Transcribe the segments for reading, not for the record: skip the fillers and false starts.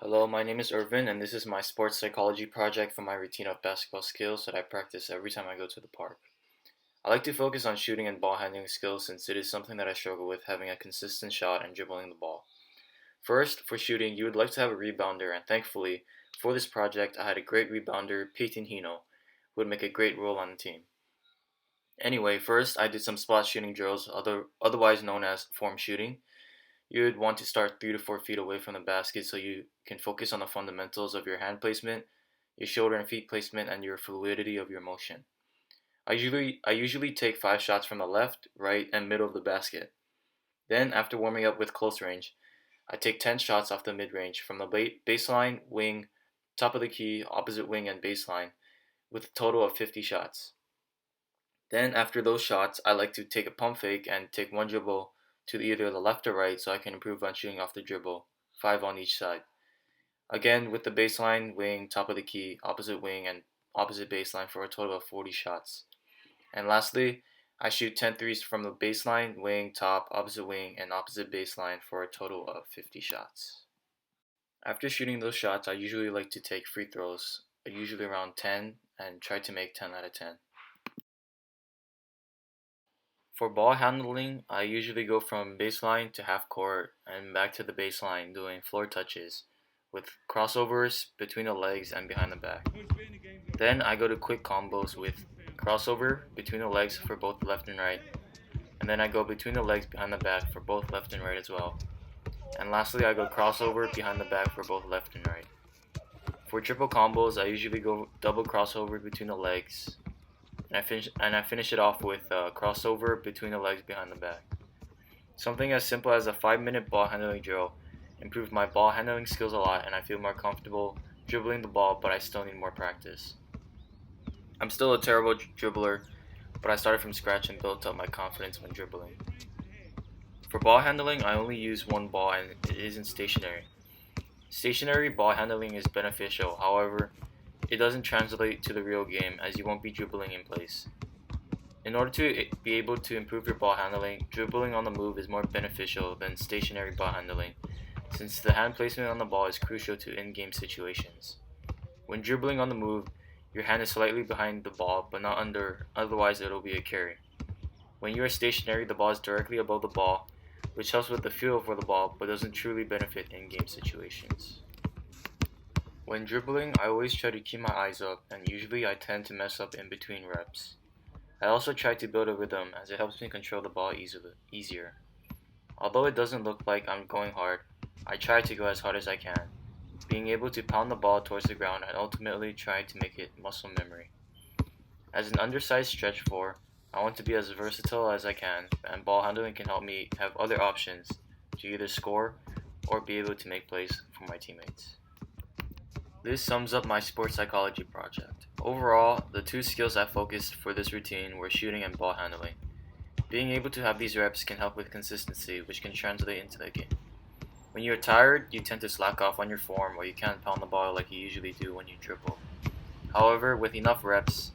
Hello, my name is Irvin, and this is my sports psychology project for my routine of basketball skills that I practice every time I go to the park. I like to focus on shooting and ball handling skills since it is something that I struggle with having a consistent shot and dribbling the ball. First, for shooting, you would like to have a rebounder, and thankfully, for this project, I had a great rebounder, Peyton Hino, who would make a great role on the team. Anyway, first, I did some spot shooting drills, otherwise known as form shooting. You would want to start 3 to 4 feet away from the basket so you can focus on the fundamentals of your hand placement, your shoulder and feet placement, and your fluidity of your motion. I usually take 5 shots from the left, right, and middle of the basket. Then, after warming up with close range, I take 10 shots off the mid range from the baseline, wing, top of the key, opposite wing, and baseline, with a total of 50 shots. Then, after those shots, I like to take a pump fake and take one dribble to either the left or right so I can improve on shooting off the dribble, 5 on each side. Again, with the baseline, wing, top of the key, opposite wing, and opposite baseline for a total of 40 shots. And lastly, I shoot 10 threes from the baseline, wing, top, opposite wing, and opposite baseline for a total of 50 shots. After shooting those shots, I usually like to take free throws, usually around 10, and try to make 10 out of 10. For ball handling, I usually go from baseline to half court and back to the baseline doing floor touches with crossovers between the legs and behind the back. Then I go to quick combos with crossover between the legs for both left and right, and then I go between the legs behind the back for both left and right as well. And lastly, I go crossover behind the back for both left and right. For triple combos, I usually go double crossover between the legs, and I finish it off with a crossover between the legs behind the back. Something as simple as a 5-minute ball handling drill improved my ball handling skills a lot, and I feel more comfortable dribbling the ball, but I still need more practice. I'm still a terrible dribbler, but I started from scratch and built up my confidence when dribbling. For ball handling, I only use one ball and it isn't stationary. Stationary ball handling is beneficial, however, it doesn't translate to the real game as you won't be dribbling in place. In order to be able to improve your ball handling, dribbling on the move is more beneficial than stationary ball handling, since the hand placement on the ball is crucial to in-game situations. When dribbling on the move, your hand is slightly behind the ball but not under, otherwise it will be a carry. When you are stationary, the ball is directly above the ball, which helps with the feel for the ball but doesn't truly benefit in-game situations. When dribbling, I always try to keep my eyes up, and usually I tend to mess up in between reps. I also try to build a rhythm as it helps me control the ball easier. Although it doesn't look like I'm going hard, I try to go as hard as I can, being able to pound the ball towards the ground and ultimately try to make it muscle memory. As an undersized stretch 4, I want to be as versatile as I can, and ball handling can help me have other options to either score or be able to make plays for my teammates. This sums up my sports psychology project. Overall, the 2 skills I focused for this routine were shooting and ball handling. Being able to have these reps can help with consistency, which can translate into the game. When you're tired, you tend to slack off on your form or you can't pound the ball like you usually do when you dribble. However, with enough reps,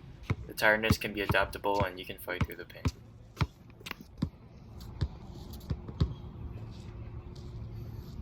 the tiredness can be adaptable and you can fight through the pain.